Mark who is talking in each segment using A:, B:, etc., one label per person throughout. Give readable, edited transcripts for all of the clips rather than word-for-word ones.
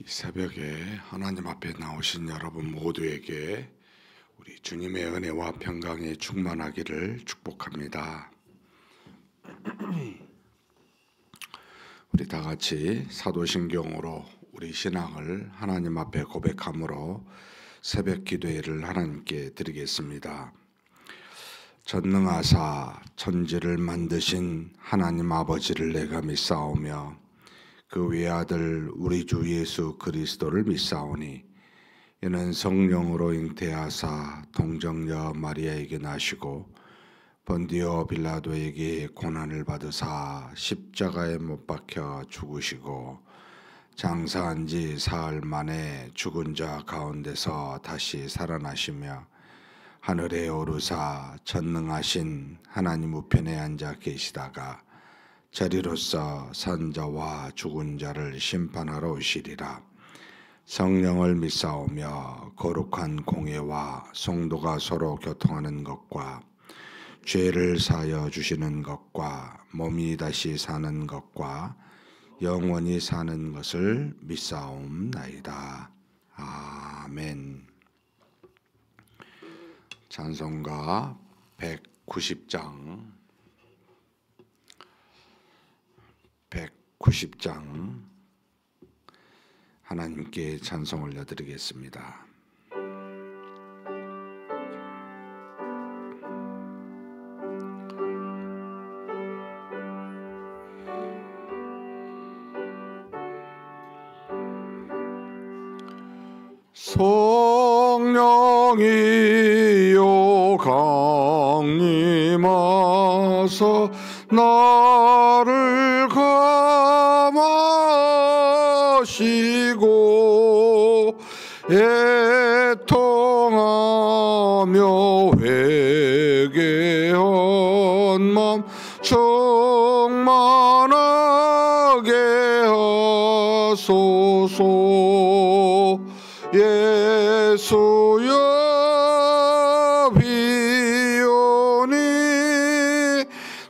A: 이 새벽에 하나님 앞에 나오신 여러분 모두에게 우리 주님의 은혜와 평강이 충만하기를 축복합니다. 우리 다 같이 사도신경으로 우리 신앙을 하나님 앞에 고백함으로 새벽 기도회를 하나님께 드리겠습니다. 전능하사 천지를 만드신 하나님 아버지를 내가 믿사오며 그 외아들 우리 주 예수 그리스도를 믿사오니 이는 성령으로 잉태하사 동정녀 마리아에게 나시고 본디오 빌라도에게 고난을 받으사 십자가에 못 박혀 죽으시고 장사한 지 사흘 만에 죽은 자 가운데서 다시 살아나시며 하늘에 오르사 전능하신 하나님 우편에 앉아 계시다가 저리로서 산자와 죽은 자를 심판하러 오시리라. 성령을 믿사오며 거룩한 공회와 성도가 서로 교통하는 것과 죄를 사하여 주시는 것과 몸이 다시 사는 것과 영원히 사는 것을 믿사옵나이다. 아멘. 찬송가 190장 하나님께 찬송 올려드리겠습니다. 성령이여 강림하사 나를 감하시고 애통하며 회개한 맘 충만하게 하소서. 예수여 비오니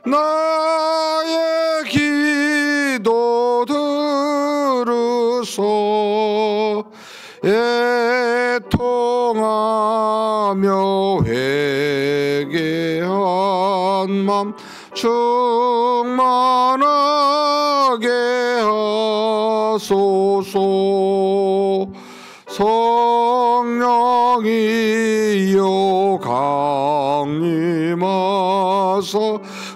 A: 나의 기도 들으소. 애통하며 회개한 맘 충만하게 하소서. 성령이여 강림하사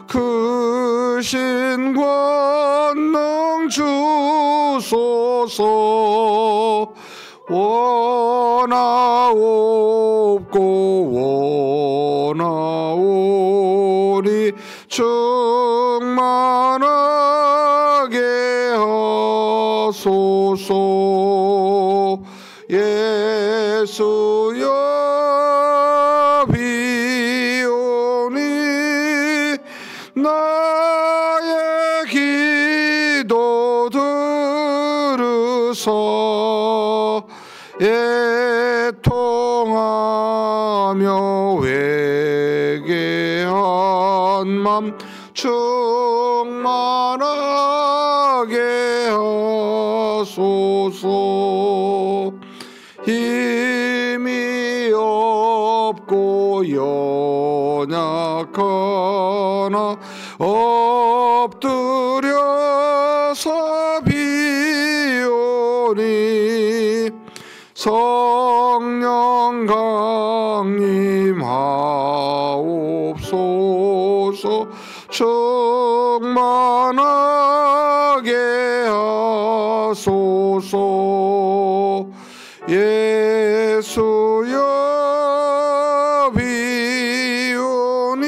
A: 크신 권능 주소서. 원하옵고 원하오니 충만하게 하소서. 예수여 비오니 나의 기도 들으소. 애통하며 회개한 맘 충만하게 하소서. 힘이 없고 연약하나 엎드려서 비오니 성령 강림하옵소서. 충만하게 하소서. 예수여 비오니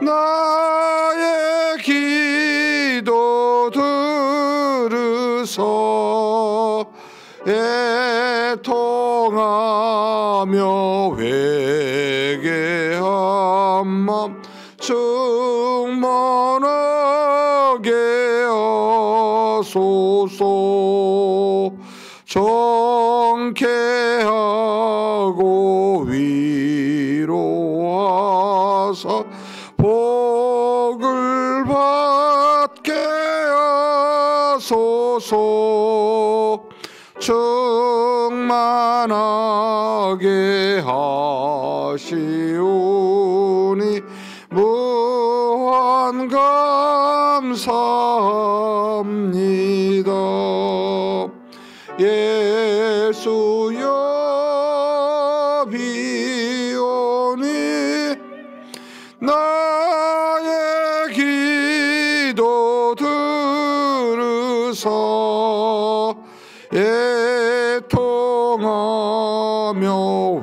A: 나의 기도 들으소. 애통하며 회개한 맘 충만하게 하소서. 정케하고 위로하사 복을 받게 하소서. 충만하게 하시오니 무한 감사합니다. 예수여 비오니 나의 기도 들으사 애통하며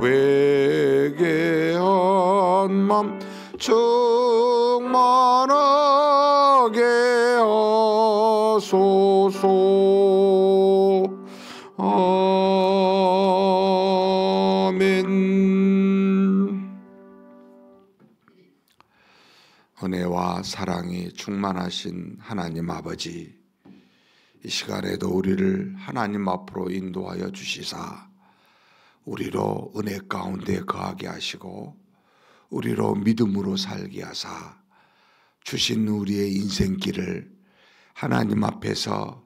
A: 회개한 맘 충만하게 하소서. 아멘. 은혜와 사랑이 충만하신 하나님 아버지, 이 시간에도 우리를 하나님 앞으로 인도하여 주시사 우리로 은혜 가운데 거하게 하시고 우리로 믿음으로 살게 하사 주신 우리의 인생길을 하나님 앞에서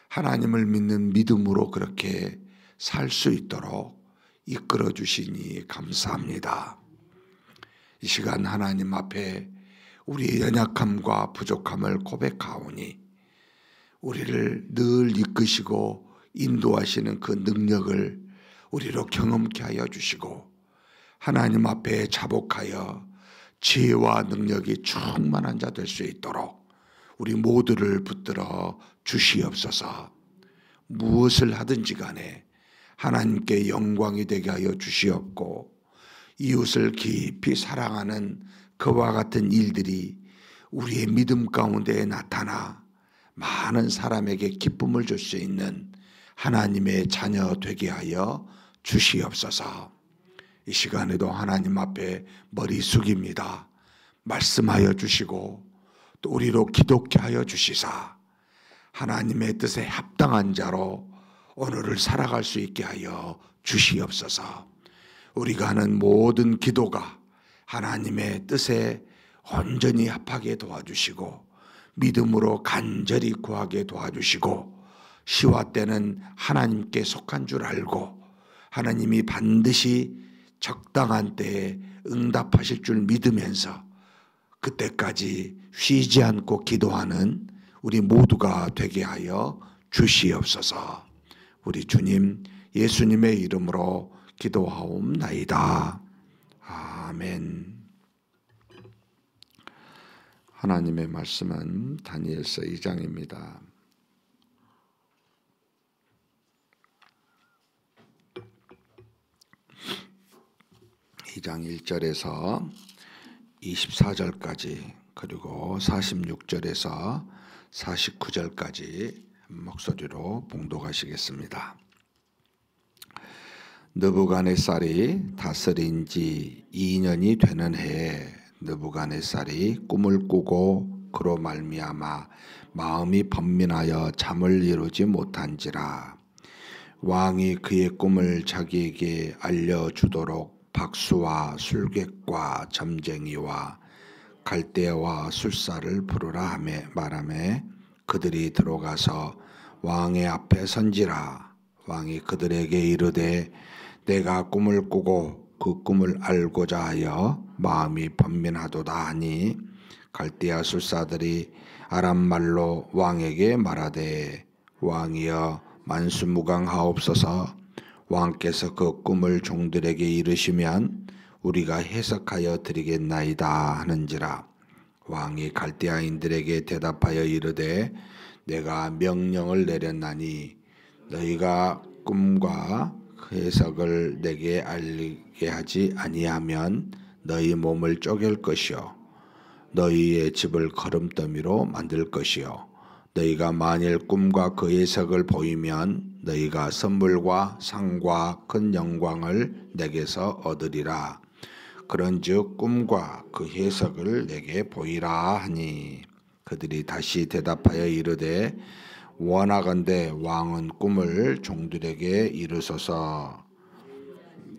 A: 하나님을 믿는 믿음으로 그렇게 살 수 있도록 이끌어 주시니 감사합니다. 이 시간 하나님 앞에 우리의 연약함과 부족함을 고백하오니 우리를 늘 이끄시고 인도하시는 그 능력을 우리로 경험케 하여 주시고 하나님 앞에 자복하여 지혜와 능력이 충만한 자 될 수 있도록 우리 모두를 붙들어 주시옵소서. 무엇을 하든지 간에 하나님께 영광이 되게 하여 주시옵고 이웃을 깊이 사랑하는 그와 같은 일들이 우리의 믿음 가운데 나타나 많은 사람에게 기쁨을 줄 수 있는 하나님의 자녀 되게 하여 주시옵소서. 이 시간에도 하나님 앞에 머리 숙입니다. 말씀하여 주시고 또 우리로 기독케 하여 주시사 하나님의 뜻에 합당한 자로 오늘을 살아갈 수 있게 하여 주시옵소서. 우리가 하는 모든 기도가 하나님의 뜻에 온전히 합하게 도와주시고 믿음으로 간절히 구하게 도와주시고 시와 때는 하나님께 속한 줄 알고 하나님이 반드시 적당한 때에 응답하실 줄 믿으면서 그때까지 쉬지 않고 기도하는 우리 모두가 되게 하여 주시옵소서. 우리 주님 예수님의 이름으로 기도하옵나이다. 아멘. 하나님의 말씀은 다니엘서 2장입니다. 2장 1절에서 24절까지 그리고 46절에서 49절까지 목소리로 봉독하시겠습니다. 느부갓네살이 다스린 지 2년이 되는 해에 느부갓네살이 꿈을 꾸고 그로 말미암아 마음이 번민하여 잠을 이루지 못한지라. 왕이 그의 꿈을 자기에게 알려주도록 박수와 술객과 점쟁이와 갈대와 술사를 부르라 하며 말하매 그들이 들어가서 왕의 앞에 선지라. 왕이 그들에게 이르되 내가 꿈을 꾸고 그 꿈을 알고자 하여 마음이 번민하도다 하니 갈대아 술사들이 아람 말로 왕에게 말하되 왕이여 만수무강하옵소서. 왕께서 그 꿈을 종들에게 이르시면 우리가 해석하여 드리겠나이다 하는지라. 왕이 갈대아인들에게 대답하여 이르되 내가 명령을 내렸나니 너희가 꿈과 그 해석을 내게 알리게 하지 아니하면 너희 몸을 쪼갤 것이요 너희의 집을 거름더미로 만들 것이요 너희가 만일 꿈과 그 해석을 보이면 너희가 선물과 상과 큰 영광을 내게서 얻으리라. 그런즉 꿈과 그 해석을 내게 보이라 하니 그들이 다시 대답하여 이르되 원하건대 왕은 꿈을 종들에게 이르소서.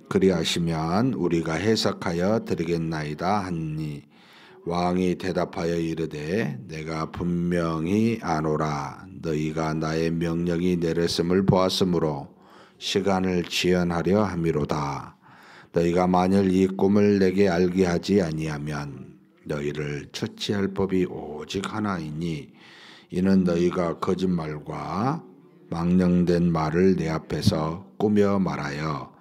A: 그리하시면 우리가 해석하여 드리겠나이다 하니 왕이 대답하여 이르되 내가 분명히 아노라. 너희가 나의 명령이 내렸음을 보았으므로 시간을 지연하려 함이로다. 너희가 만일 이 꿈을 내게 알게 하지 아니하면 너희를 처치할 법이 오직 하나이니 이는 너희가 거짓말과 망령된 말을 내 앞에서 꾸며 말하여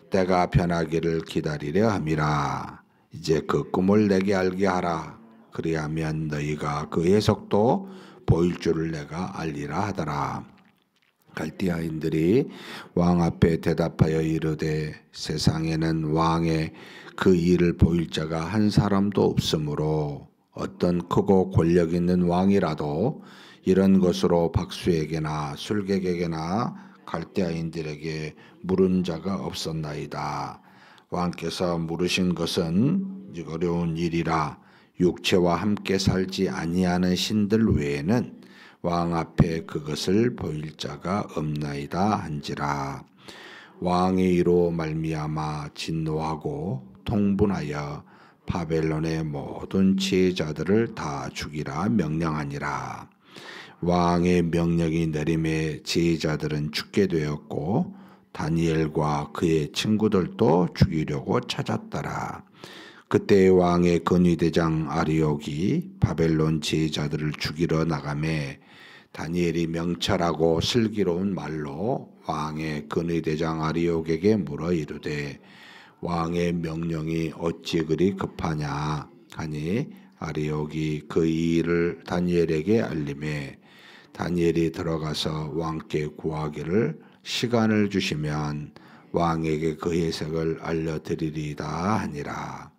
A: 때가 변하기를 기다리려 함이라. 이제 그 꿈을 내게 알게 하라. 그리하면 너희가 그 해석도 보일 줄을 내가 알리라 하더라. 갈대아인들이 왕 앞에 대답하여 이르되 세상에는 왕의 그 일을 보일 자가 한 사람도 없으므로 어떤 크고 권력 있는 왕이라도 이런 것으로 박수에게나 술객에게나 갈대아인들에게 물은 자가 없었나이다. 왕께서 물으신 것은 어려운 일이라 육체와 함께 살지 아니하는 신들 외에는 왕 앞에 그것을 보일 자가 없나이다 한지라. 왕이 이로 말미암아 진노하고 통분하여 바벨론의 모든 지혜자들을 다 죽이라 명령하니라. 왕의 명령이 내림에 지혜자들은 죽게 되었고 다니엘과 그의 친구들도 죽이려고 찾았더라. 그때 왕의 근위대장 아리옥이 바벨론 지혜자들을 죽이러 나가매 다니엘이 명철하고 슬기로운 말로 왕의 근위대장 아리옥에게 물어 이르되 왕의 명령이 어찌 그리 급하냐 하니 아리옥이 그 일을 다니엘에게 알림해 다니엘이 들어가서 왕께 구하기를 시간을 주시면 왕에게 그 해석을 알려드리리다 하니라.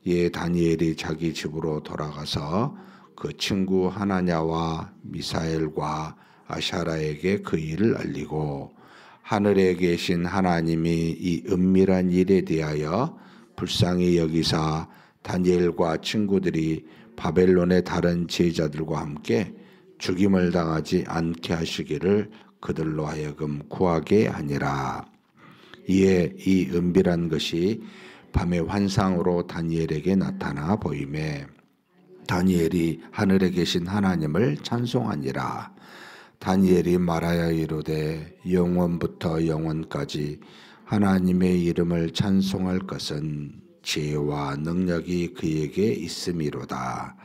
A: 이에 다니엘이 자기 집으로 돌아가서 그 친구 하나냐와 미사엘과 아샤라에게 그 일을 알리고 하늘에 계신 하나님이 이 은밀한 일에 대하여 불쌍히 여기사 다니엘과 친구들이 바벨론의 다른 지혜자들과 함께 죽임을 당하지 않게 하시기를 그들로 하여금 구하게 하니라. 이에 이 은밀한 것이 밤의 환상으로 다니엘에게 나타나 보이매 다니엘이 하늘에 계신 하나님을 찬송하니라. 다니엘이 말하여 이르되 영원부터 영원까지 하나님의 이름을 찬송할 것은 지혜와 능력이 그에게 있음이로다.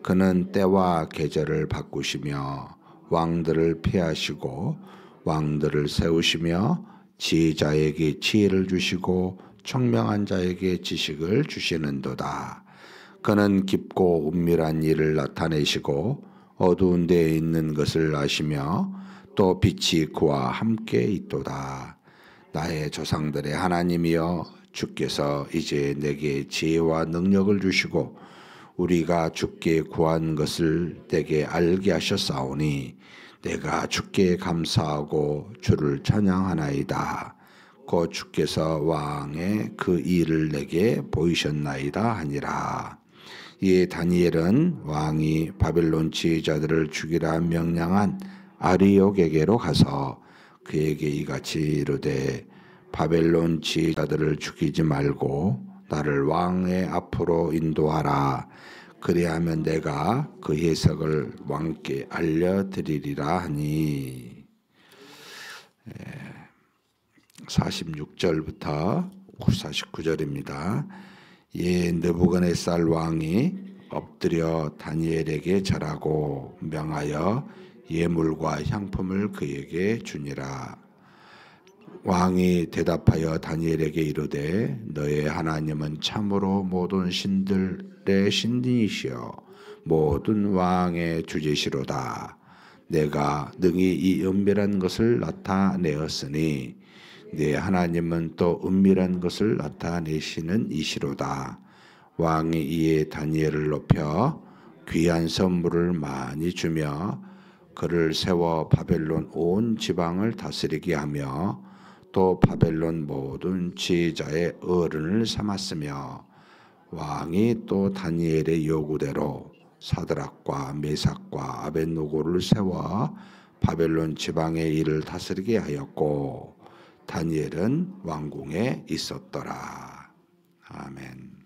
A: 그는 때와 계절을 바꾸시며 왕들을 폐하시고 왕들을 세우시며 지혜자에게 지혜를 주시고 청명한 자에게 지식을 주시는도다. 그는 깊고 은밀한 일을 나타내시고 어두운 데에 있는 것을 아시며 또 빛이 그와 함께 있도다. 나의 조상들의 하나님이여 주께서 이제 내게 지혜와 능력을 주시고 우리가 주께 구한 것을 내게 알게 하셨사오니 내가 주께 감사하고 주를 찬양하나이다. 곧 주께서 왕의 그 일을 내게 보이셨나이다 하니라. 이에 다니엘은 왕이 바벨론 지혜자들을 죽이라 명령한 아리옥에게로 가서 그에게 이같이 이르되 바벨론 지혜자들을 죽이지 말고 나를 왕의 앞으로 인도하라. 그리하면 내가 그 해석을 왕께 알려드리리라 하니 46절부터 49절입니다. 예, 느부갓네살 왕이 엎드려 다니엘에게 절하고 명하여 예물과 향품을 그에게 주니라. 왕이 대답하여 다니엘에게 이르되 너의 하나님은 참으로 모든 신들의 신이시여 모든 왕의 주제시로다. 내가 능히 이 은밀한 것을 나타내었으니 네 하나님은 또 은밀한 것을 나타내시는 이시로다. 왕이 이에 다니엘을 높여 귀한 선물을 많이 주며 그를 세워 바벨론 온 지방을 다스리게 하며 또 바벨론 모든 지혜자의 어른을 삼았으며 왕이 또 다니엘의 요구대로 사드락과 메삭과 아벳노고를 세워 바벨론 지방의 일을 다스리게 하였고 다니엘은 왕궁에 있었더라. 아멘.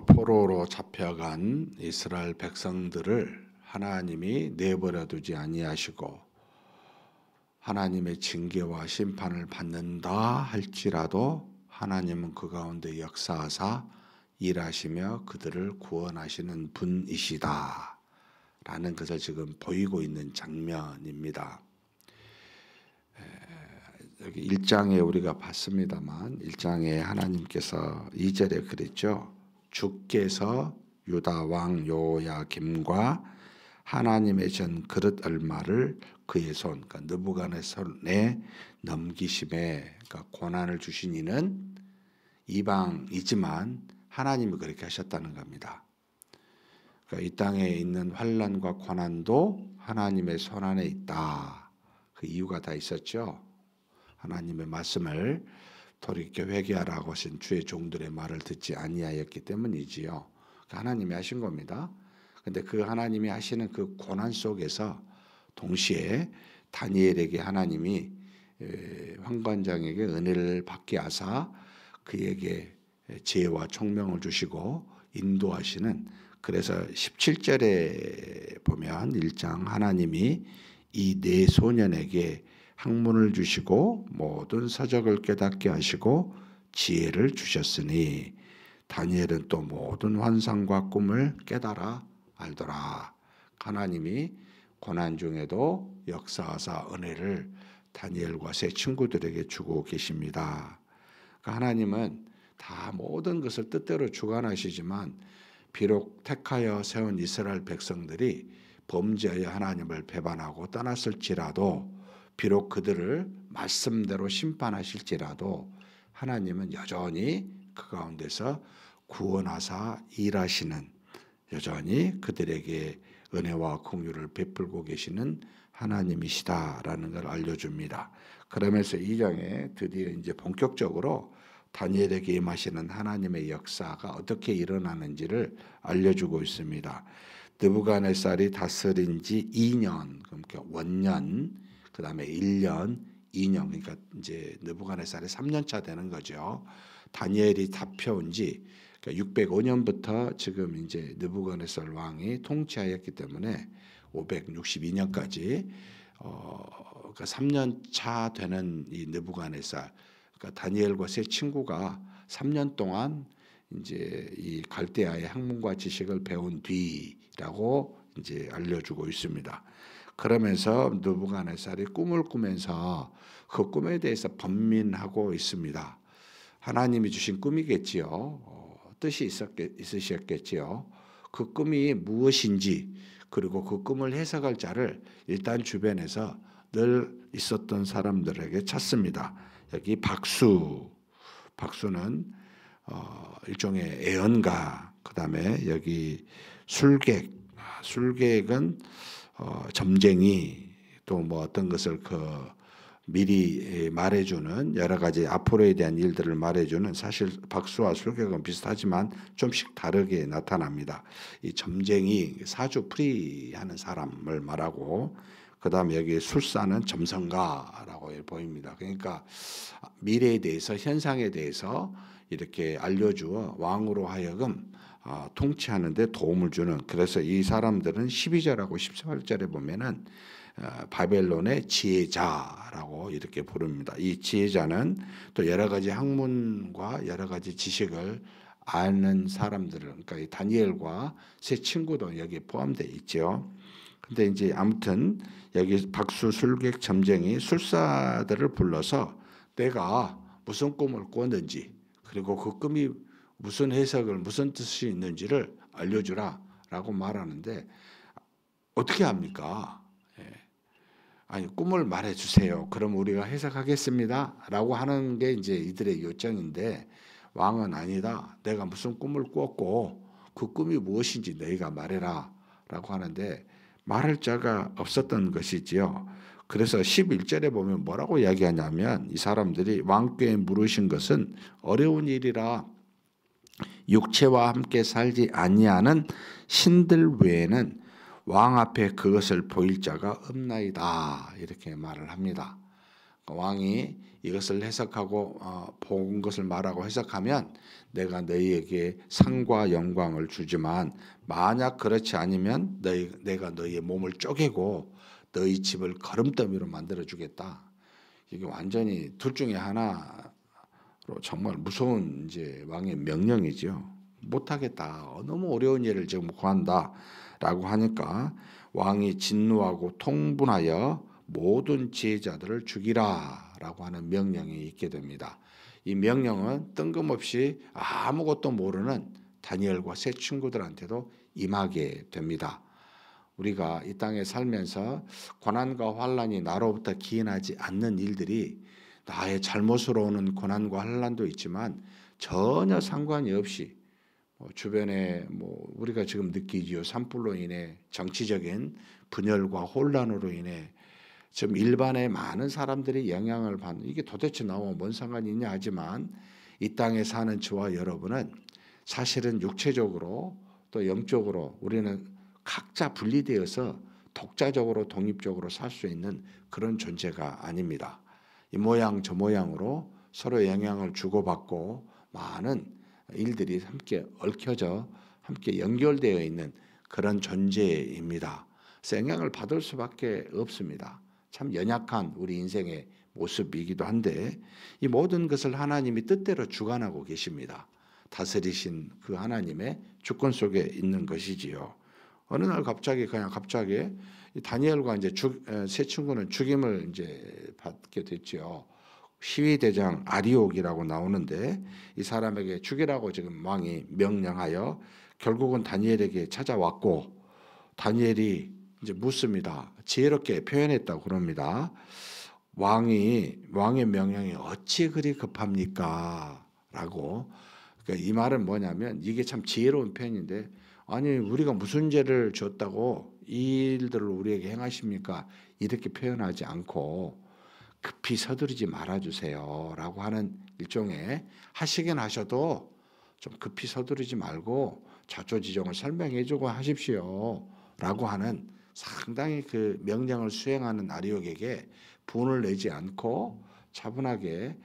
A: 포로로 잡혀간 이스라엘 백성들을 하나님이 내버려 두지 아니하시고 하나님의 징계와 심판을 받는다 할지라도 하나님은 그 가운데 역사하사 일하시며 그들을 구원하시는 분이시다 라는 것을 지금 보이고 있는 장면입니다. 여기 1장에 우리가 봤습니다만 1장에 하나님께서 2절에 그랬죠. 주께서 유다 왕 요야김과 하나님의 전 그릇 얼마를 그의 손, 그러니까 느부갓네살의 넘기심에, 그러니까 고난을 주신 이는 이방이지만 하나님이 그렇게 하셨다는 겁니다. 그러니까 이 땅에 있는 환난과 고난도 하나님의 손 안에 있다. 그 이유가 다 있었죠. 하나님의 말씀을 돌이켜 회개하라고 하신 주의 종들의 말을 듣지 아니하였기 때문이지요. 하나님이 하신 겁니다. 근데 그 하나님이 하시는 그 고난 속에서 동시에 다니엘에게 하나님이 환관장에게 은혜를 받게 하사 그에게 지혜와 총명을 주시고 인도하시는, 그래서 17절에 보면 1장 하나님이 이 네 소년에게 학문을 주시고 모든 서적을 깨닫게 하시고 지혜를 주셨으니 다니엘은 또 모든 환상과 꿈을 깨달아 알더라. 하나님이 고난 중에도 역사하사 은혜를 다니엘과 세 친구들에게 주고 계십니다. 그러니까 하나님은 다 모든 것을 뜻대로 주관하시지만 비록 택하여 세운 이스라엘 백성들이 범죄하여 하나님을 배반하고 떠났을지라도, 비록 그들을 말씀대로 심판하실지라도 하나님은 여전히 그 가운데서 구원하사 일하시는, 여전히 그들에게 은혜와 긍휼을 베풀고 계시는 하나님이시다라는 걸 알려줍니다. 그러면서 이 장에 드디어 이제 본격적으로 다니엘에게 임하시는 하나님의 역사가 어떻게 일어나는지를 알려주고 있습니다. 느부갓네살이 다스린 지 2년, 그러니까 원년, 그 다음에 1년, 2년, 그러니까 이제 느부갓네살이 3년차 되는 거죠. 다니엘이 잡혀온 지 605년부터 지금 이제 느부갓네살 왕이 통치하였기 때문에 562년까지 그러니까 3년 차 되는 이 느부갓네살, 그러니까 다니엘과 세 친구가 3년 동안 이제 이 갈대아의 학문과 지식을 배운 뒤라고 이제 알려주고 있습니다. 그러면서 느부갓네살이 꿈을 꾸면서 그 꿈에 대해서 번민하고 있습니다. 하나님이 주신 꿈이겠지요. 뜻이 있으셨겠지요. 그 꿈이 무엇인지, 그리고 그 꿈을 해석할 자를 일단 주변에서 늘 있었던 사람들에게 찾습니다. 여기 박수는 일종의 애언가, 그 다음에 여기 술객은 점쟁이, 또 뭐 어떤 것을 미리 말해주는, 여러 가지 앞으로에 대한 일들을 말해주는, 사실 박수와 술객은 비슷하지만 좀씩 다르게 나타납니다. 이 점쟁이, 사주풀이하는 사람을 말하고, 그 다음에 여기 술사는 점성가라고 보입니다. 그러니까 미래에 대해서, 현상에 대해서 이렇게 알려주어 왕으로 하여금 통치하는 데 도움을 주는, 그래서 이 사람들은 12절하고 18절에 보면은 바벨론의 지혜자라고 이렇게 부릅니다. 이 지혜자는 또 여러 가지 학문과 여러 가지 지식을 아는 사람들을, 그러니까 이 다니엘과 세 친구도 여기에 포함되어 있죠. 근데 이제 아무튼 여기 박수, 술객, 점쟁이, 술사들을 불러서 내가 무슨 꿈을 꿨는지, 그리고 그 꿈이 무슨 해석을, 무슨 뜻이 있는지를 알려주라라고 말하는데, 어떻게 합니까? 아니, 꿈을 말해주세요. 그럼 우리가 해석하겠습니다라고 하는 게 이제 이들의 요청인데, 왕은 아니다. 내가 무슨 꿈을 꿨고 그 꿈이 무엇인지 너희가 말해라라고 하는데 말할 자가 없었던 것이지요. 그래서 11절에 보면 뭐라고 이야기하냐면, 이 사람들이 왕께 물으신 것은 어려운 일이라 육체와 함께 살지 아니하는 신들 외에는 왕 앞에 그것을 보일 자가 없나이다, 이렇게 말을 합니다. 왕이 이것을 해석하고 본 것을 말하고 해석하면 내가 너희에게 상과 영광을 주지만 만약 그렇지 않으면 내가 너희의 몸을 쪼개고 너희 집을 거름더미로 만들어 주겠다. 이게 완전히 둘 중에 하나로 정말 무서운 이제 왕의 명령이죠. 못하겠다. 너무 어려운 일을 지금 구한다라고 하니까 왕이 진노하고 통분하여 모든 지혜자들을 죽이라라고 하는 명령이 있게 됩니다. 이 명령은 뜬금없이 아무것도 모르는 다니엘과 세 친구들한테도 임하게 됩니다. 우리가 이 땅에 살면서 고난과 환난이 나로부터 기인하지 않는 일들이 나의 잘못으로 오는 고난과 환난도 있지만 전혀 상관이 없이 주변에 우리가 지금 느끼지요. 산불로 인해 정치적인 분열과 혼란으로 인해 지금 일반의 많은 사람들이 영향을 받는 이게 도대체 나와 뭔 상관이 있냐 하지만 이 땅에 사는 저와 여러분은 사실은 육체적으로 또 영적으로 우리는 각자 분리되어서 독자적으로 독립적으로 살 수 있는 그런 존재가 아닙니다. 이 모양 저 모양으로 서로 영향을 주고받고 많은 일들이 함께 얽혀져 함께 연결되어 있는 그런 존재입니다. 그래서 영향을 받을 수밖에 없습니다. 참 연약한 우리 인생의 모습이기도 한데 이 모든 것을 하나님이 뜻대로 주관하고 계십니다. 다스리신 그 하나님의 주권 속에 있는 것이지요. 어느 날 갑자기 다니엘과 이제 세 친구는 죽임을 이제 받게 됐죠. 시위대장 아리옥이라고 나오는데 이 사람에게 죽이라고 지금 왕이 명령하여 결국은 다니엘에게 찾아왔고 다니엘이 이제 묻습니다. 지혜롭게 표현했다고 그럽니다. 왕의 명령이 어찌 그리 급합니까? 라고. 그러니까 이 말은 뭐냐면 이게 참 지혜로운 표현인데 아니 우리가 무슨 죄를 졌다고 이 일들을 우리에게 행하십니까? 이렇게 표현하지 않고 급히 서두르지 말아주세요 라고 하는 일종의 하시긴 하셔도 좀 급히 서두르지 말고 자초지종을 설명해주고 하십시오 라고 하는 상당히 그 명령을 수행하는 아리옥에게 분을 내지 않고 차분하게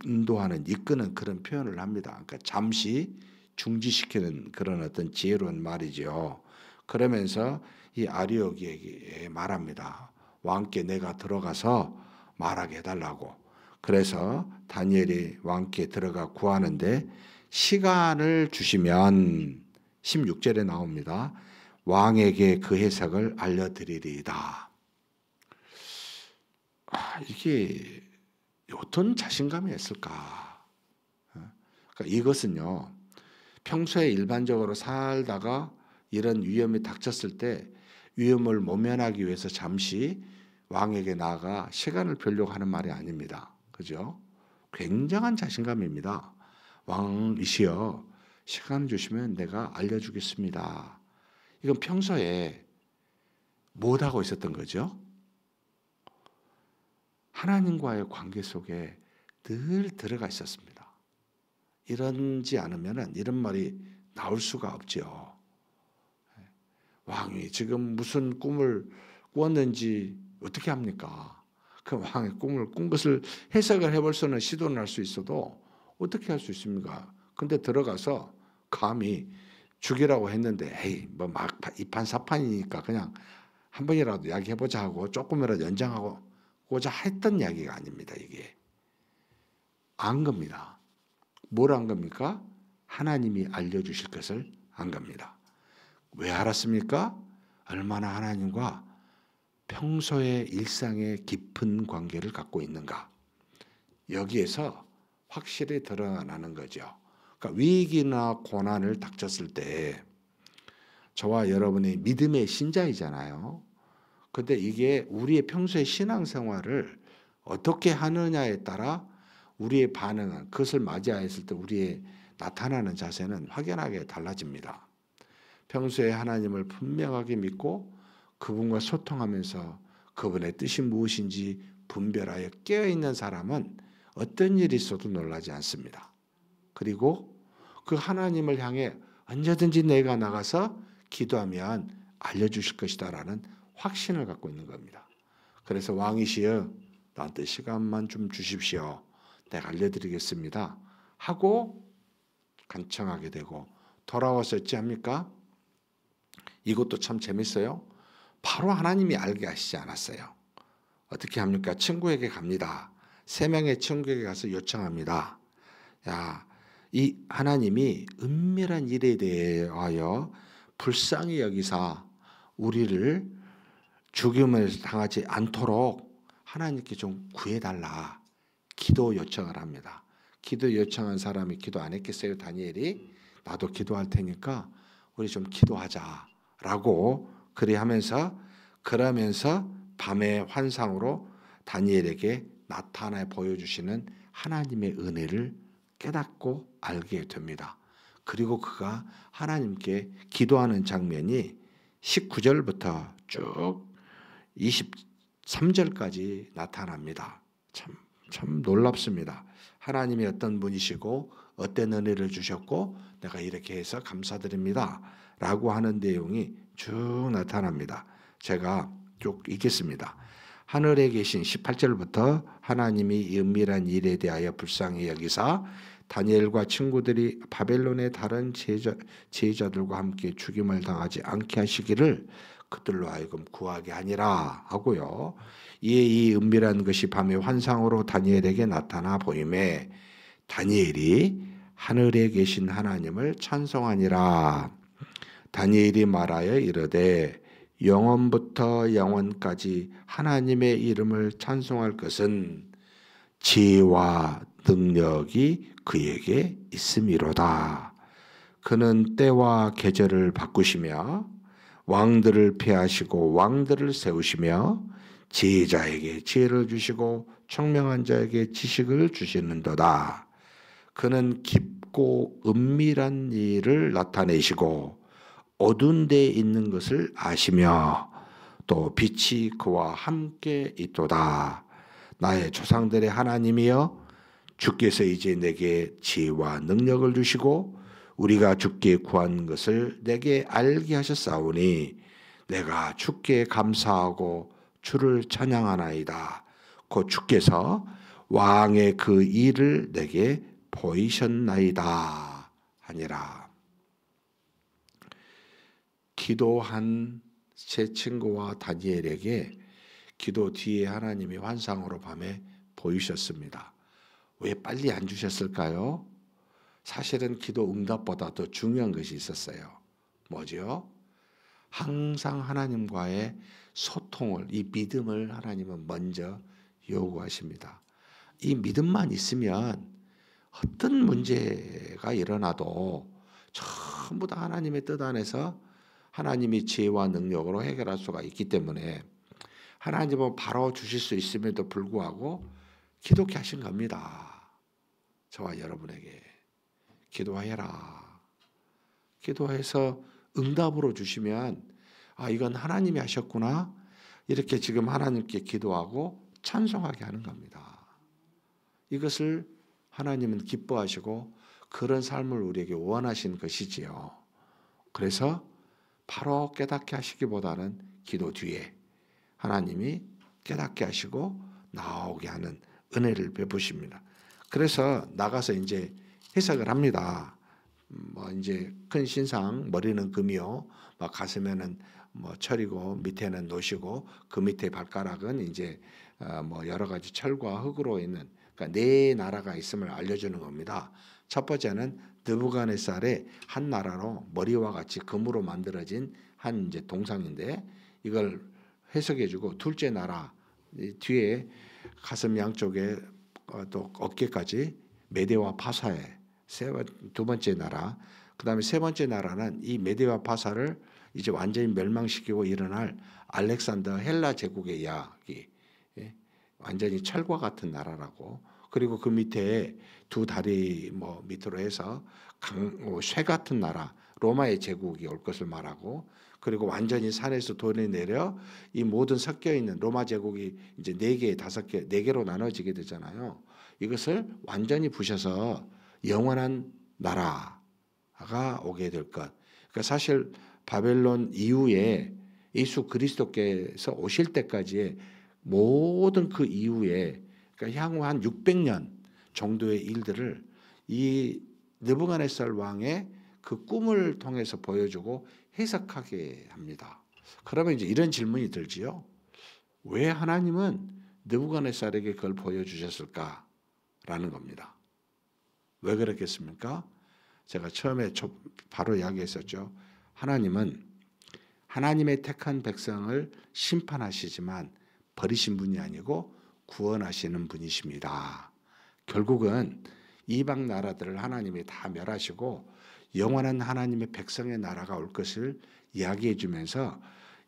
A: 인도하는 이끄는 그런 표현을 합니다. 그러니까 잠시 중지시키는 그런 어떤 지혜로운 말이죠. 그러면서 이 아리옥에게 말합니다. 왕께 내가 들어가서 말하게 해달라고. 그래서 다니엘이 왕께 들어가 구하는데 시간을 주시면 16절에 나옵니다. 왕에게 그 해석을 알려드리리이다. 이게 어떤 자신감이 있을까? 그러니까 이것은요. 평소에 일반적으로 살다가 이런 위험이 닥쳤을 때 위험을 모면하기 위해서 잠시 왕에게 나아가 시간을 벌려고 하는 말이 아닙니다. 그죠? 굉장한 자신감입니다. 왕이시여 시간 주시면 내가 알려주겠습니다. 이건 평소에 못하고 있었던 거죠. 하나님과의 관계 속에 늘 들어가 있었습니다. 이런지 않으면 이런 말이 나올 수가 없죠. 왕이 지금 무슨 꿈을 꾸었는지 어떻게 합니까? 그 왕의 꿈을 꾼 것을 해석을 해볼 수는 시도는 할 수 있어도 어떻게 할 수 있습니까? 근데 들어가서 감히 죽이라고 했는데 에이 뭐 막 이판사판이니까 그냥 한 번이라도 이야기해보자 하고 조금이라도 연장하고자 했던 이야기가 아닙니다. 이게 안 겁니다. 뭘 안 겁니까? 하나님이 알려주실 것을 안 겁니다. 왜 알았습니까? 얼마나 하나님과 평소의 일상의 깊은 관계를 갖고 있는가. 여기에서 확실히 드러나는 거죠. 그러니까 위기나 고난을 닥쳤을 때 저와 여러분이 믿음의 신자이잖아요. 근데 이게 우리의 평소의 신앙생활을 어떻게 하느냐에 따라 우리의 반응은 그것을 맞이하였을 때 우리의 나타나는 자세는 확연하게 달라집니다. 평소에 하나님을 분명하게 믿고 그분과 소통하면서 그분의 뜻이 무엇인지 분별하여 깨어있는 사람은 어떤 일이 있어도 놀라지 않습니다. 그리고 그 하나님을 향해 언제든지 내가 나가서 기도하면 알려주실 것이다 라는 확신을 갖고 있는 겁니다. 그래서 왕이시여 나한테 시간만 좀 주십시오. 내가 알려드리겠습니다. 하고 간청하게 되고 돌아와서 어찌합니까? 이것도 참 재밌어요. 바로 하나님이 알게 하시지 않았어요. 어떻게 합니까? 친구에게 갑니다. 3명의 친구에게 가서 요청합니다. 야, 이 하나님이 은밀한 일에 대하여 불쌍히 여기사 우리를 죽임을 당하지 않도록 하나님께 좀 구해달라. 기도 요청을 합니다. 기도 요청한 사람이 기도 안 했겠어요? 다니엘이? 나도 기도할 테니까 우리 좀 기도하자라고 그리하면서 그러면서 밤의 환상으로 다니엘에게 나타나 보여주시는 하나님의 은혜를 깨닫고 알게 됩니다. 그리고 그가 하나님께 기도하는 장면이 19절부터 쭉 23절까지 나타납니다. 참 놀랍습니다. 하나님이 어떤 분이시고 어떤 은혜를 주셨고 내가 이렇게 해서 감사드립니다. 라고 하는 내용이 쭉 나타납니다. 제가 쭉 읽겠습니다. 하늘에 계신 18절부터 하나님이 이 은밀한 일에 대하여 불쌍히 여기사 다니엘과 친구들이 바벨론의 다른 제자들과 함께 죽임을 당하지 않게 하시기를 그들로 하여금 구하게 하니라 하고요. 이에 이 은밀한 것이 밤의 환상으로 다니엘에게 나타나 보임에 다니엘이 하늘에 계신 하나님을 찬송하니라. 다니엘이 말하여 이르되 영원부터 영원까지 하나님의 이름을 찬송할 것은 지혜와 능력이 그에게 있음이로다. 그는 때와 계절을 바꾸시며 왕들을 폐하시고 왕들을 세우시며 지혜자에게 지혜를 주시고 총명한 자에게 지식을 주시는도다. 그는 깊고 은밀한 일을 나타내시고 어두운 데에 있는 것을 아시며 또 빛이 그와 함께 있도다. 나의 조상들의 하나님이여 주께서 이제 내게 지혜와 능력을 주시고 우리가 주께 구한 것을 내게 알게 하셨사오니 내가 주께 감사하고 주를 찬양하나이다. 곧 주께서 왕의 그 일을 내게 보이셨나이다 하니라. 기도한 제 친구와 다니엘에게 기도 뒤에 하나님이 환상으로 밤에 보이셨습니다. 왜 빨리 안 주셨을까요? 사실은 기도 응답보다 더 중요한 것이 있었어요. 뭐죠? 항상 하나님과의 소통을, 이 믿음을 하나님은 먼저 요구하십니다. 이 믿음만 있으면 어떤 문제가 일어나도 전부 다 하나님의 뜻 안에서 하나님이 지혜와 능력으로 해결할 수가 있기 때문에 하나님은 바로 주실 수 있음에도 불구하고 기도케 하신 겁니다. 저와 여러분에게 기도하여라. 기도해서 응답으로 주시면 아 이건 하나님이 하셨구나. 이렇게 지금 하나님께 기도하고 찬송하게 하는 겁니다. 이것을 하나님은 기뻐하시고 그런 삶을 우리에게 원하신 것이지요. 그래서 바로 깨닫게 하시기보다는 기도 뒤에 하나님이 깨닫게 하시고 나오게 하는 은혜를 베푸십니다. 그래서 나가서 이제 해석을 합니다. 뭐 이제 큰 신상 머리는 금이요, 막 가슴에는 뭐 철이고 밑에는 노시고 그 밑에 발가락은 이제 뭐 여러 가지 철과 흙으로 있는 그러니까 네 나라가 있음을 알려주는 겁니다. 첫 번째는 느부갓네살의 한 나라로 머리와 같이 금으로 만들어진 한 이제 동상인데 이걸 해석해주고 둘째 나라 뒤에 가슴 양쪽에 또 어깨까지 메대와 파사에 두 번째 나라, 그 다음에 세 번째 나라는 이 메대와 파사를 이제 완전히 멸망시키고 일어날 알렉산더 헬라 제국의 이야기, 완전히 철과 같은 나라라고. 그리고 그 밑에 두 다리 뭐 밑으로 해서 쇠 같은 나라 로마의 제국이 올 것을 말하고, 그리고 완전히 산에서 돌이 내려 이 모든 섞여 있는 로마 제국이 이제 4개, 5개, 4개로 나눠지게 되잖아요. 이것을 완전히 부셔서 영원한 나라가 오게 될 것. 그러니까 사실 바벨론 이후에 예수 그리스도께서 오실 때까지의 모든 그 이후에 그러니까 향후 한 600년 정도의 일들을 이 느부갓네살 왕의 그 꿈을 통해서 보여주고 해석하게 합니다. 그러면 이제 이런 질문이 들지요. 왜 하나님은 느부갓네살에게 그걸 보여주셨을까라는 겁니다. 왜 그랬겠습니까? 제가 처음에 바로 이야기했었죠. 하나님은 하나님의 택한 백성을 심판하시지만 버리신 분이 아니고 구원하시는 분이십니다. 결국은 이방 나라들을 하나님이 다 멸하시고 영원한 하나님의 백성의 나라가 올 것을 이야기해 주면서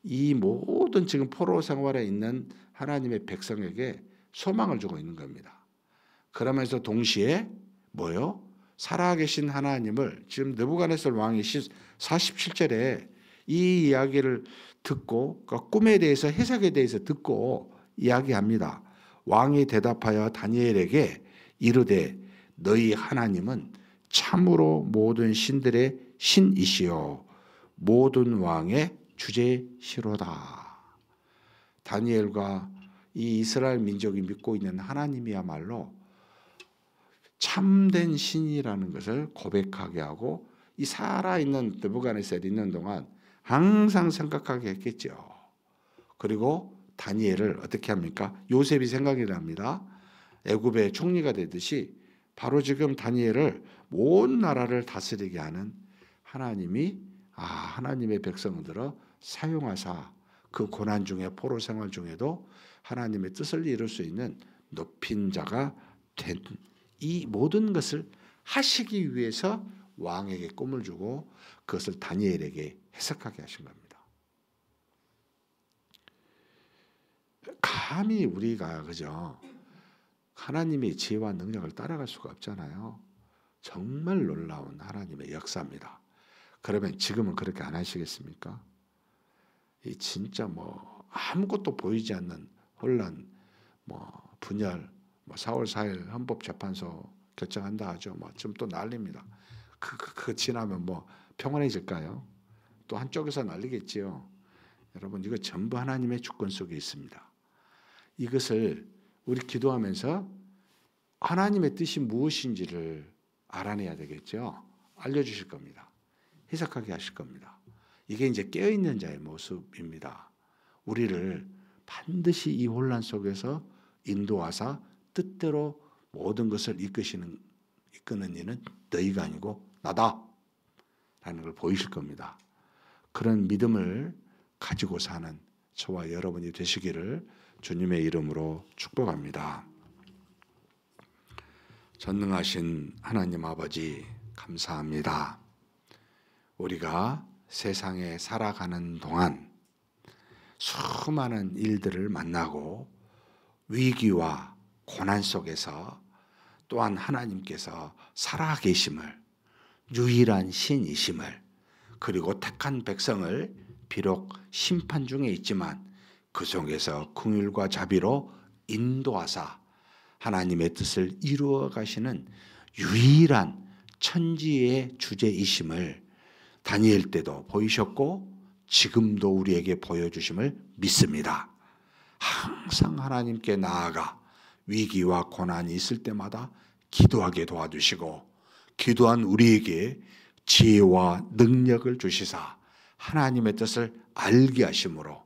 A: 이 모든 지금 포로 생활에 있는 하나님의 백성에게 소망을 주고 있는 겁니다. 그러면서 동시에 뭐요? 살아계신 하나님을 지금 느부갓네살 왕이 47절에 이 이야기를 듣고 그러니까 꿈에 대해서 해석에 대해서 듣고 이야기합니다. 왕이 대답하여 다니엘에게 이르되 너희 하나님은 참으로 모든 신들의 신이시요 모든 왕의 주제시로다. 다니엘과 이 이스라엘 민족이 믿고 있는 하나님이야말로 참된 신이라는 것을 고백하게 하고 이 살아있는 느부갓네살이 있는 동안 항상 생각하게 했겠죠. 그리고 다니엘을 어떻게 합니까? 요셉이 생각이 납니다. 애굽의 총리가 되듯이 바로 지금 다니엘을 온 나라를 다스리게 하는 하나님이 하나님의 백성들을 사용하사 그 고난 중에 포로 생활 중에도 하나님의 뜻을 이룰 수 있는 높인 자가 된 이 모든 것을 하시기 위해서 왕에게 꿈을 주고 그것을 다니엘에게 해석하게 하신 겁니다. 감히 우리가 그죠? 하나님의 지혜와 능력을 따라갈 수가 없잖아요. 정말 놀라운 하나님의 역사입니다. 그러면 지금은 그렇게 안 하시겠습니까? 이 진짜 아무것도 보이지 않는 혼란, 분열, 4월 4일 헌법재판소 결정한다 하죠. 지금 또 난립니다. 그 지나면 평온해질까요? 또 한쪽에서 난리겠지요. 여러분 이거 전부 하나님의 주권 속에 있습니다. 이것을 우리 기도하면서 하나님의 뜻이 무엇인지를 알아내야 되겠죠. 알려주실 겁니다. 해석하게 하실 겁니다. 이게 이제 깨어있는 자의 모습입니다. 우리를 반드시 이 혼란 속에서 인도하사 뜻대로 모든 것을 이끄는 이는 너희가 아니고 나다 라는 걸 보이실 겁니다. 그런 믿음을 가지고 사는 저와 여러분이 되시기를 주님의 이름으로 축복합니다. 전능하신 하나님 아버지 감사합니다. 우리가 세상에 살아가는 동안 수많은 일들을 만나고 위기와 고난 속에서 또한 하나님께서 살아계심을 유일한 신이심을 그리고 택한 백성을 비록 심판 중에 있지만 그 속에서 긍휼과 자비로 인도하사 하나님의 뜻을 이루어 가시는 유일한 천지의 주제이심을 다니엘 때도 보이셨고 지금도 우리에게 보여주심을 믿습니다. 항상 하나님께 나아가 위기와 고난이 있을 때마다 기도하게 도와주시고 기도한 우리에게 지혜와 능력을 주시사 하나님의 뜻을 알게 하심으로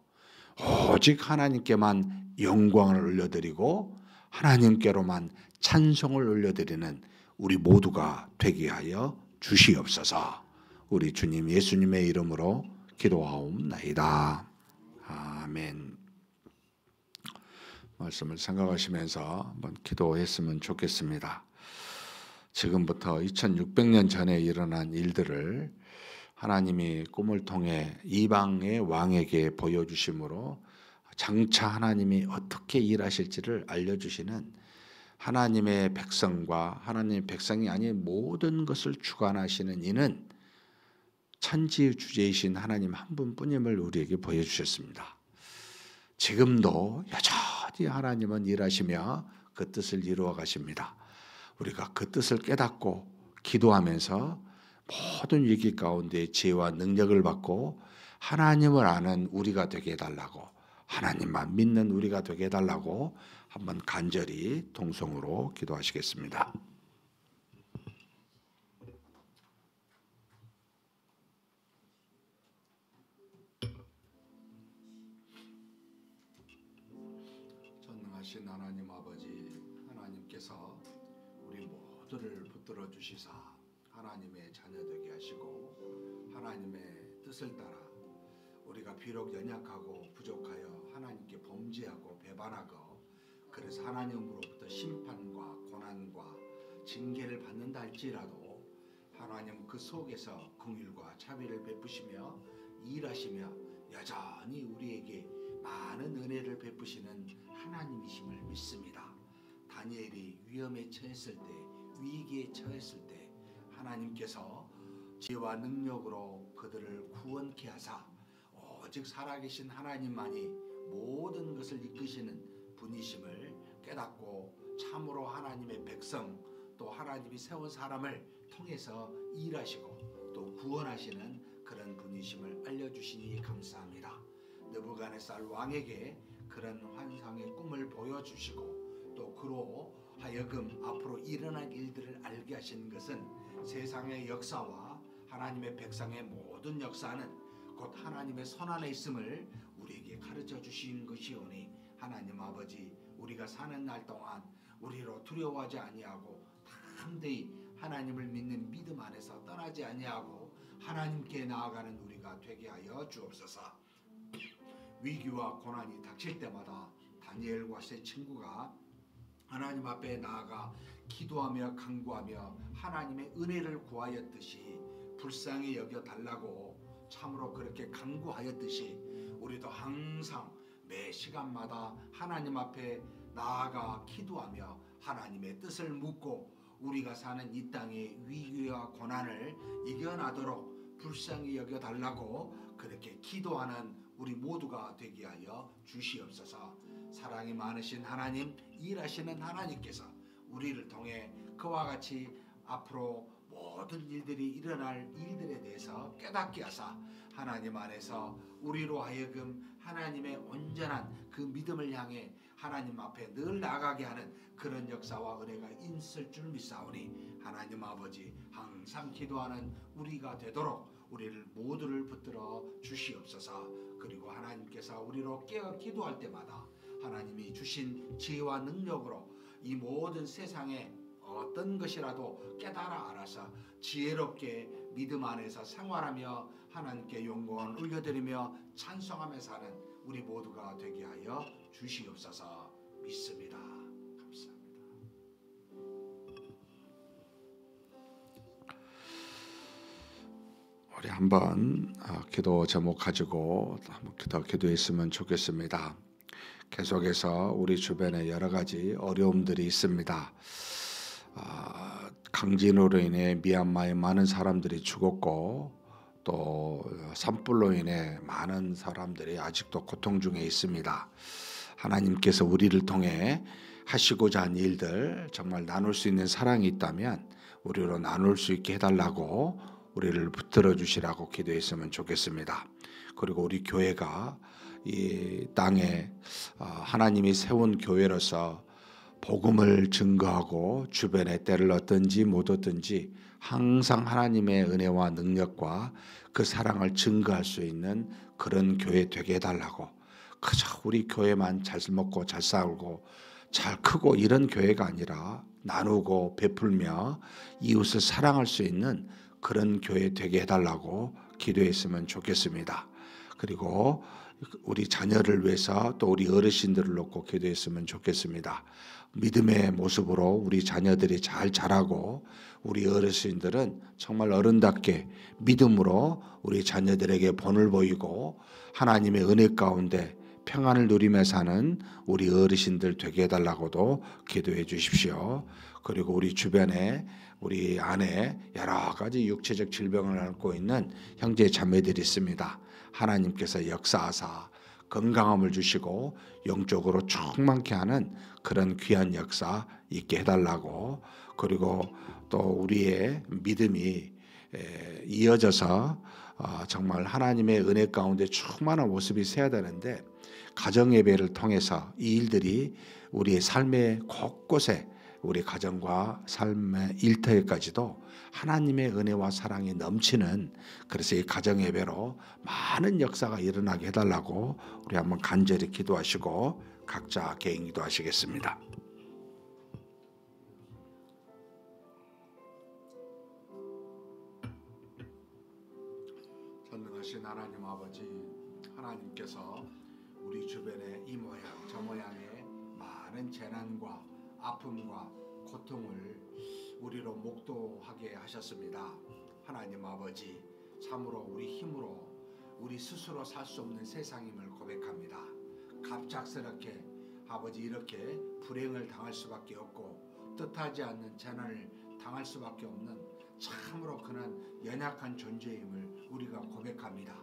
A: 오직 하나님께만 영광을 올려드리고 하나님께로만 찬송을 올려드리는 우리 모두가 되게 하여 주시옵소서. 우리 주님 예수님의 이름으로 기도하옵나이다. 아멘. 말씀을 생각하시면서 한번 기도했으면 좋겠습니다. 지금부터 2600년 전에 일어난 일들을 하나님이 꿈을 통해 이방의 왕에게 보여주심으로 장차 하나님이 어떻게 일하실지를 알려주시는 하나님의 백성과 하나님의 백성이 아닌 모든 것을 주관하시는 이는 천지의 주제이신 하나님 한 분뿐임을 우리에게 보여주셨습니다. 지금도 여전히 하나님은 일하시며 그 뜻을 이루어 가십니다. 우리가 그 뜻을 깨닫고 기도하면서 모든 위기 가운데 지혜와 능력을 받고 하나님을 아는 우리가 되게 해달라고 하나님만 믿는 우리가 되게 해달라고 한번 간절히 통성으로 기도하시겠습니다. 전능하신 하나님 아버지, 하나님께서 우리 모두를 붙들어 주시사 하나님의 자녀 되게 하시고 하나님의 뜻을 따라 우리가 비록 연약하고 부족하여 하나님께 범죄하고 배반하고 그래서 하나님으로부터 심판과 고난과 징계를 받는다 할지라도 하나님 그 속에서 긍휼과 자비를 베푸시며 일하시며 여전히 우리에게 많은 은혜를 베푸시는 하나님이심을 믿습니다. 다니엘이 위험에 처했을 때, 위기에 처했을 때 하나님께서 지혜와 능력으로 그들을 구원케 하사 오직 살아계신 하나님만이 모든 것을 이끄시는 분이심을 깨닫고 참으로 하나님의 백성 또 하나님이 세운 사람을 통해서 일하시고 또 구원하시는 그런 분이심을 알려주시니 감사합니다. 느부갓네살 왕에게 그런 환상의 꿈을 보여주시고 또 그로 하여금 앞으로 일어날 일들을 알게 하신 것은 세상의 역사와 하나님의 백성의 모든 역사는 곧 하나님의 손안에 있음을 우리에게 가르쳐 주신 것이오니 하나님 아버지, 우리가 사는 날 동안 우리로 두려워하지 아니하고 담대히 하나님을 믿는 믿음 안에서 떠나지 아니하고 하나님께 나아가는 우리가 되게 하여 주옵소서. 위기와 고난이 닥칠 때마다 다니엘과 세 친구가 하나님 앞에 나아가 기도하며 간구하며 하나님의 은혜를 구하였듯이 불쌍히 여겨달라고 참으로 그렇게 간구하였듯이 우리도 항상 매 시간마다 하나님 앞에 나아가 기도하며 하나님의 뜻을 묻고 우리가 사는 이 땅의 위기와 고난을 이겨나도록 불쌍히 여겨달라고 그렇게 기도하는 우리 모두가 되게 하여 주시옵소서. 사랑이 많으신 하나님, 일하시는 하나님께서 우리를 통해 그와 같이 앞으로 모든 일들이 일어날 일들에 대해서 깨닫게 하사 하나님 안에서 우리로 하여금 하나님의 온전한 그 믿음을 향해 하나님 앞에 늘 나가게 하는 그런 역사와 은혜가 있을 줄 믿사오니 하나님 아버지, 항상 기도하는 우리가 되도록 우리를 모두를 붙들어 주시옵소서. 그리고 하나님께서 우리로 깨어 기도할 때마다 하나님이 주신 지혜와 능력으로 이 모든 세상에 어떤 것이라도 깨달아 알아서 지혜롭게 믿음 안에서 생활하며 하나님께 영광을 올려드리며 찬송하며 사는 우리 모두가 되게 하여 주시옵소서. 믿습니다. 감사합니다. 우리 한번 기도 제목 가지고 한번 기도했으면 좋겠습니다. 계속해서 우리 주변에 여러 가지 어려움들이 있습니다. 강진으로 인해 미얀마에 많은 사람들이 죽었고 또 산불로 인해 많은 사람들이 아직도 고통 중에 있습니다. 하나님께서 우리를 통해 하시고자 한 일들, 정말 나눌 수 있는 사랑이 있다면 우리로 나눌 수 있게 해달라고 우리를 붙들어 주시라고 기도했으면 좋겠습니다. 그리고 우리 교회가 이 땅에 하나님이 세운 교회로서 복음을 증거하고 주변에 때를 얻든지 못 얻든지 항상 하나님의 은혜와 능력과 그 사랑을 증거할 수 있는 그런 교회 되게 해달라고, 그저 우리 교회만 잘 먹고 잘 살고 잘 크고 이런 교회가 아니라 나누고 베풀며 이웃을 사랑할 수 있는 그런 교회 되게 해달라고 기도했으면 좋겠습니다. 그리고 우리 자녀를 위해서 또 우리 어르신들을 놓고 기도했으면 좋겠습니다. 믿음의 모습으로 우리 자녀들이 잘 자라고 우리 어르신들은 정말 어른답게 믿음으로 우리 자녀들에게 본을 보이고 하나님의 은혜 가운데 평안을 누리며 사는 우리 어르신들 되게 해달라고도 기도해 주십시오. 그리고 우리 주변에 우리 안에 여러 가지 육체적 질병을 앓고 있는 형제 자매들이 있습니다. 하나님께서 역사하사 건강함을 주시고 영적으로 충만케 하는 그런 귀한 역사 있게 해달라고, 그리고 또 우리의 믿음이 이어져서 정말 하나님의 은혜 가운데 충만한 모습이 세야 되는데 가정 예배를 통해서 이 일들이 우리의 삶의 곳곳에 우리 가정과 삶의 일터에까지도 하나님의 은혜와 사랑이 넘치는, 그래서 이 가정 예배로 많은 역사가 일어나게 해달라고 우리 한번 간절히 기도하시고 각자 개인 기도하시겠습니다. 전능하신 하나님 아버지, 하나님께서 우리 주변에 이 모양 저 모양의 많은 재난과 아픔과 고통을 우리로 목도하게 하셨습니다. 하나님 아버지, 참으로 우리 힘으로 우리 스스로 살 수 없는 세상임을 고백합니다. 갑작스럽게 아버지 이렇게 불행을 당할 수밖에 없고 뜻하지 않는 재난을 당할 수밖에 없는 참으로 그는 연약한 존재임을 우리가 고백합니다.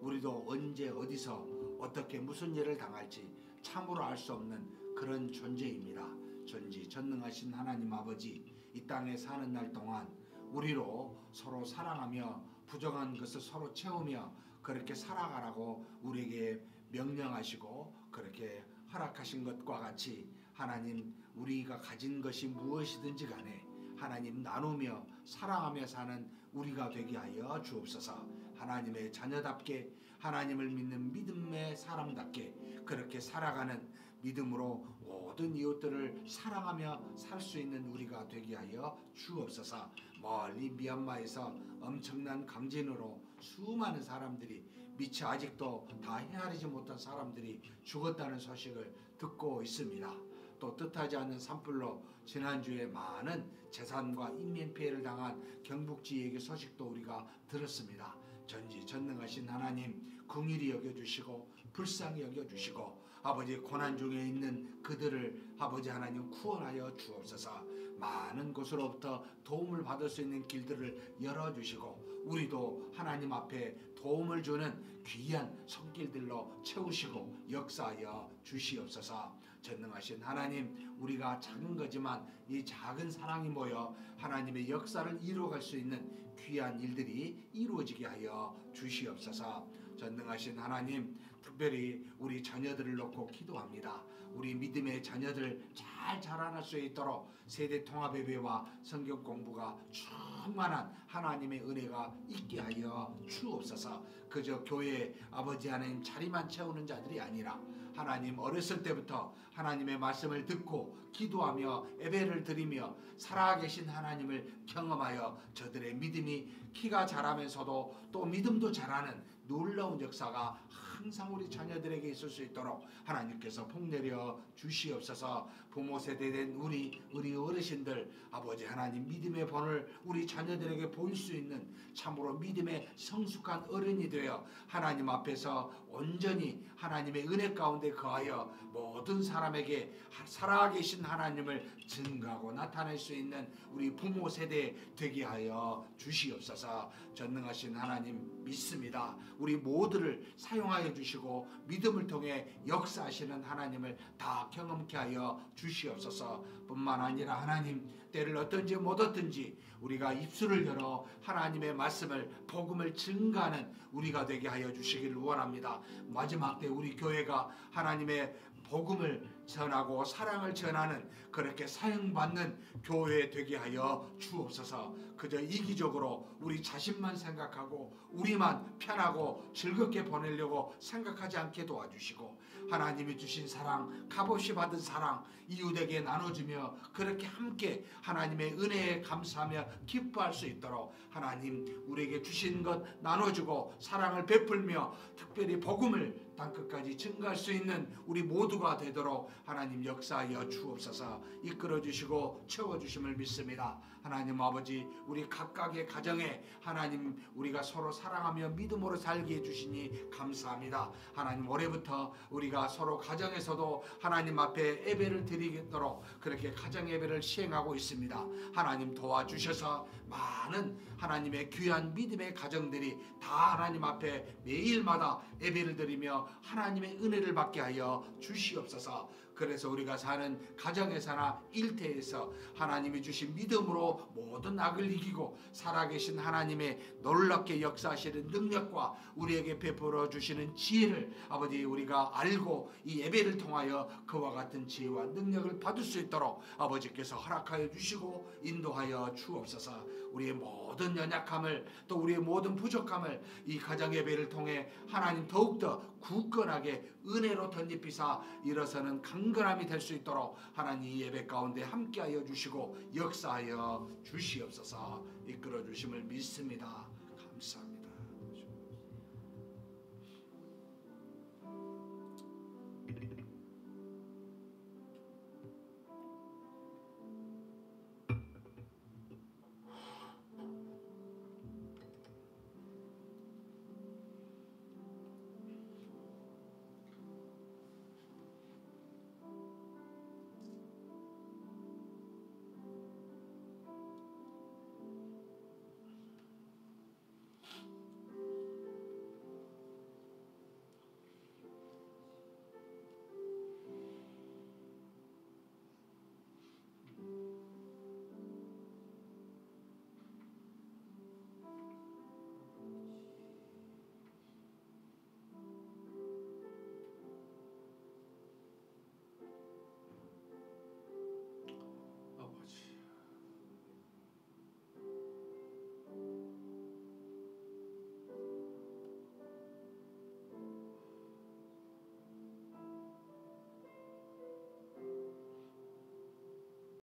A: 우리도 언제 어디서 어떻게 무슨 일을 당할지 참으로 알 수 없는 그런 존재입니다. 전지전능하신 하나님 아버지, 이 땅에 사는 날 동안 우리로 서로 사랑하며 부족한 것을 서로 채우며 그렇게 살아가라고 우리에게 명령하시고 그렇게 허락하신 것과 같이 하나님, 우리가 가진 것이 무엇이든지 간에 하나님 나누며 사랑하며 사는 우리가 되게 하여 주옵소서. 하나님의 자녀답게 하나님을 믿는 믿음의 사람답게 그렇게 살아가는 믿음으로 모든 이웃들을 사랑하며 살 수 있는 우리가 되게 하여 주옵소서. 멀리 미얀마에서 엄청난 강진으로 수많은 사람들이 미처 아직도 다 헤아리지 못한 사람들이 죽었다는 소식을 듣고 있습니다. 또 뜻하지 않는 산불로 지난주에 많은 재산과 인명 피해를 당한 경북 지역의 소식도 우리가 들었습니다. 전지전능하신 하나님, 긍휼히 여겨주시고 불쌍히 여겨주시고 아버지, 고난 중에 있는 그들을 아버지 하나님 구원하여 주옵소서. 많은 곳으로부터 도움을 받을 수 있는 길들을 열어주시고 우리도 하나님 앞에 도움을 주는 귀한 손길들로 채우시고 역사하여 주시옵소서. 전능하신 하나님, 우리가 작은 거지만 이 작은 사랑이 모여 하나님의 역사를 이루어갈 수 있는 귀한 일들이 이루어지게 하여 주시옵소서. 전능하신 하나님, 특별히 우리 자녀들을 놓고 기도합니다. 우리 믿음의 자녀들 잘 자라날 수 있도록 세대 통합 예배와 성경 공부가 충만한 하나님의 은혜가 있게 하여 주옵소서. 그저 교회 아버지 하나님 자리만 채우는 자들이 아니라 하나님, 어렸을 때부터 하나님의 말씀을 듣고 기도하며 예배를 드리며 살아계신 하나님을 경험하여 저들의 믿음이 키가 자라면서도 또 믿음도 자라는 놀라운 역사가 항상 우리 자녀들에게 있을 수 있도록 하나님께서 복내려 주시옵소서. 부모 세대된 우리 어르신들 아버지 하나님, 믿음의 본을 우리 자녀들에게 보일 수 있는 참으로 믿음의 성숙한 어른이 되어 하나님 앞에서 온전히 하나님의 은혜 가운데 거하여 모든 사람에게 살아계신 하나님을 증거하고 나타낼 수 있는 우리 부모 세대 되게 하여 주시옵소서. 전능하신 하나님 믿습니다. 우리 모두를 사용하여 주시고 믿음을 통해 역사하시는 하나님을 다 경험케 하여 주시옵소서. 뿐만 아니라 하나님, 때를 어떤지 못 어떤지 우리가 입술을 열어 하나님의 말씀을 복음을 증거하는 우리가 되게 하여 주시기를 원합니다. 마지막 때 우리 교회가 하나님의 복음을 전하고 사랑을 전하는 그렇게 사용받는 교회 되게 하여 주옵소서. 그저 이기적으로 우리 자신만 생각하고 우리만 편하고 즐겁게 보내려고 생각하지 않게 도와주시고 하나님이 주신 사랑, 값없이 받은 사랑 이웃에게 나눠주며 그렇게 함께 하나님의 은혜에 감사하며 기뻐할 수 있도록 하나님, 우리에게 주신 것 나눠주고 사랑을 베풀며 특별히 복음을 땅끝까지 증가할 수 있는 우리 모두가 되도록 하나님 역사하여 주옵소서. 이끌어주시고 채워주심을 믿습니다. 하나님 아버지, 우리 각각의 가정에 하나님 우리가 서로 사랑하며 믿음으로 살게 해주시니 감사합니다. 하나님, 올해부터 우리가 서로 가정에서도 하나님 앞에 예배를 드리도록 그렇게 가정 예배를 시행하고 있습니다. 하나님 도와주셔서 많은 하나님의 귀한 믿음의 가정들이 다 하나님 앞에 매일마다 예배를 드리며 하나님의 은혜를 받게 하여 주시옵소서.
B: 그래서 우리가 사는 가정에서나 일터에서 하나님이 주신 믿음으로 모든 악을 이기고 살아계신 하나님의 놀랍게 역사하시는 능력과 우리에게 베풀어 주시는 지혜를 아버지 우리가 알고 이 예배를 통하여 그와 같은 지혜와 능력을 받을 수 있도록 아버지께서 허락하여 주시고 인도하여 주옵소서. 우리의 모든 연약함을 또 우리의 모든 부족함을 이 가정 예배를 통해 하나님 더욱더 굳건하게 은혜로 덧입히사 일어서는 강건함이 될 수 있도록 하나님 이 예배 가운데 함께하여 주시고 역사하여 주시옵소서. 이끌어 주심을 믿습니다. 감사합니다.